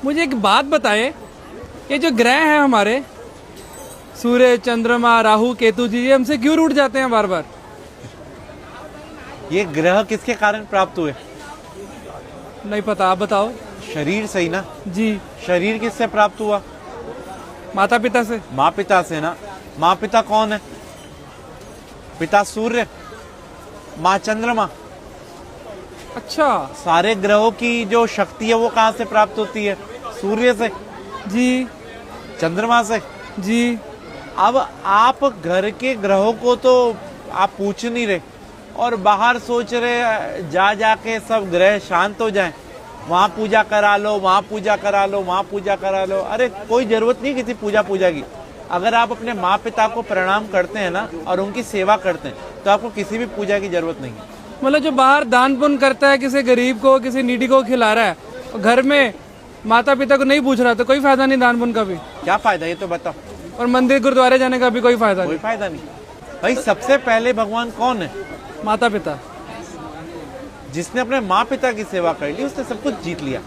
मुझे एक बात बताएं, ये जो ग्रह हैं हमारे सूर्य, चंद्रमा, राहु, केतु जी, ये हमसे क्यों रूठ जाते हैं बार बार? ये ग्रह किसके कारण प्राप्त हुए? नहीं पता, आप बताओ। शरीर से ही ना जी। शरीर किससे प्राप्त हुआ? माता पिता से। माँ पिता से ना। माँ पिता कौन है? पिता सूर्य, माँ चंद्रमा। अच्छा। सारे ग्रहों की जो शक्ति है वो कहाँ से प्राप्त होती है? सूर्य से जी। चंद्रमा से जी। अब आप घर के ग्रहों को तो आप पूछ नहीं रहे और बाहर सोच रहे जा जाके सब ग्रह शांत हो जाएं, वहां पूजा करा लो, वहां पूजा करा लो, वहां पूजा करा लो। अरे कोई जरूरत नहीं किसी पूजा की। अगर आप अपने माँ पिता को प्रणाम करते हैं ना और उनकी सेवा करते हैं तो आपको किसी भी पूजा की जरूरत नहीं है। मतलब जो बाहर दान पुण्य करता है, किसी गरीब को, किसी नीडी को खिला रहा है, और घर में माता पिता को नहीं पूछ रहा, तो कोई फायदा नहीं दान पुण्य का भी। क्या फायदा ये तो बताओ। और मंदिर गुरुद्वारे जाने का भी कोई फायदा कोई नहीं। फायदा नहीं। भाई सबसे पहले भगवान कौन है? माता पिता। जिसने अपने माँ पिता की सेवा कर ली उसने सब कुछ जीत लिया।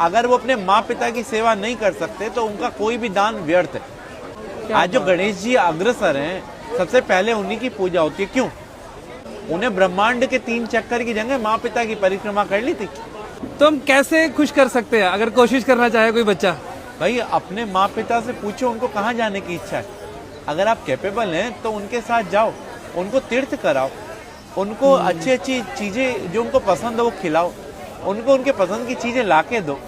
अगर वो अपने माँ पिता की सेवा नहीं कर सकते तो उनका कोई भी दान व्यर्थ है। आज जो गणेश जी अग्रसर हैं, सबसे पहले उन्हीं की पूजा होती है। क्यों? उन्हें ब्रह्मांड के 3 चक्कर की जगह माँ पिता की परिक्रमा कर ली थी। तो हम कैसे खुश कर सकते हैं अगर कोशिश करना चाहे कोई बच्चा? भाई अपने माँ पिता से पूछो उनको कहाँ जाने की इच्छा है। अगर आप कैपेबल हैं तो उनके साथ जाओ, उनको तीर्थ कराओ, उनको अच्छी अच्छी चीजें जो उनको पसंद है वो खिलाओ, उनको उनके पसंद की चीजें लाके दो।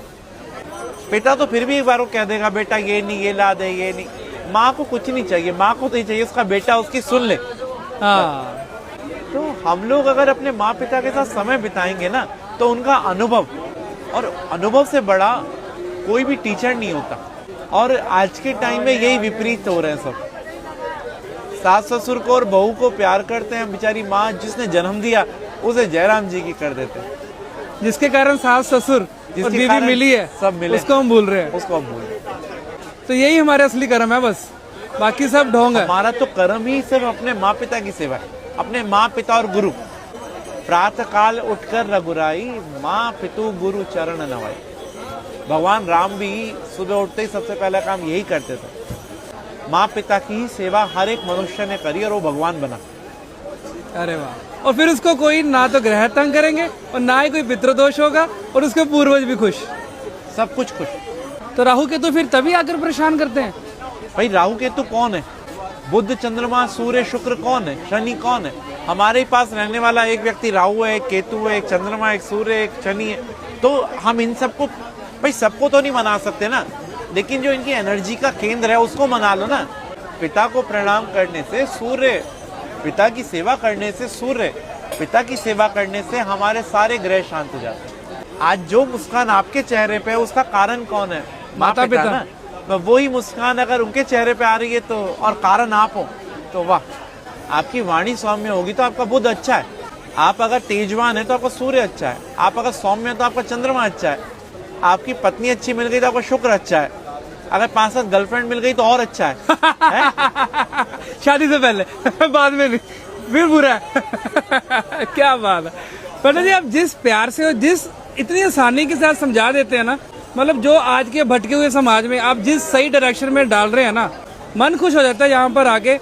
पिता तो फिर भी एक बार वो कह देगा बेटा ये नहीं, ये ला दे, ये नहीं। माँ को कुछ नहीं चाहिए, माँ को तो ही चाहिए उसका बेटा उसकी सुन ले। हाँ। तो हम लोग अगर अपने माँ पिता के साथ समय बिताएंगे ना तो उनका अनुभव, और अनुभव से बड़ा कोई भी टीचर नहीं होता। और आज के टाइम में यही विपरीत हो रहे हैं सब। सास ससुर को और बहू को प्यार करते हैं, बेचारी माँ जिसने जन्म दिया उसे जयराम जी की कर देते हैं। जिसके कारण सास ससुर और बीवी मिली है, सब मिले, उसको हम भूल रहे हैं। उसको हम भूल रहे हैं। तो यही हमारे असली कर्म है, बस बाकी सब ढोंग है। हमारा तो कर्म ही सिर्फ अपने माँ पिता की सेवा है, अपने माँ पिता और गुरु। प्रातः काल उठकर रघुराई, माँ पितु गुरु चरण नवाई। भगवान राम भी सुबह उठते ही सबसे पहला काम यही करते थे। माँ पिता की ही सेवा हर एक मनुष्य ने करी और वो भगवान बना। अरे वाह। और फिर उसको कोई ना तो ग्रह तंग करेंगे और ना ही कोई पितृदोष होगा, और उसके पूर्वज भी खुश, सब कुछ खुश। तो राहु केतु फिर तभी आकर परेशान करते हैं। भाई राहु केतु कौन है? बुध, चंद्रमा, सूर्य, शुक्र कौन है? शनि कौन है? हमारे ही पास रहने वाला एक व्यक्ति राहु है, एक केतु है, एक चंद्रमा, एक सूर्य, एक शनि है। तो हम इन सबको, भाई सबको तो नहीं मना सकते ना, लेकिन जो इनकी एनर्जी का केंद्र है उसको मना लो ना। पिता को प्रणाम करने से सूर्य, पिता की सेवा करने से सूर्य, पिता की सेवा करने से हमारे सारे ग्रह शांत हो जाते हैं। आज जो मुस्कान आपके चेहरे पे है उसका कारण कौन है? माता पिता ना। तो वही मुस्कान अगर उनके चेहरे पे आ रही है तो, और कारण आप हो, तो वाह। आपकी वाणी सौम्य होगी तो आपका बुध अच्छा है। आप अगर तेजवान है तो आपका सूर्य अच्छा है। आप अगर सौम्य है तो आपका चंद्रमा अच्छा है। आपकी पत्नी अच्छी मिल गई तो आपका शुक्र अच्छा है। अगर 5-7 गर्लफ्रेंड मिल गई तो और अच्छा है। शादी से पहले बाद में नहीं, फिर बुरा है। क्या बात है पंडित जी, आप जिस प्यार से और जिस इतनी आसानी के साथ समझा देते हैं ना, मतलब जो आज के भटके हुए समाज में आप जिस सही डायरेक्शन में डाल रहे हैं ना, मन खुश हो जाता है यहाँ पर आके।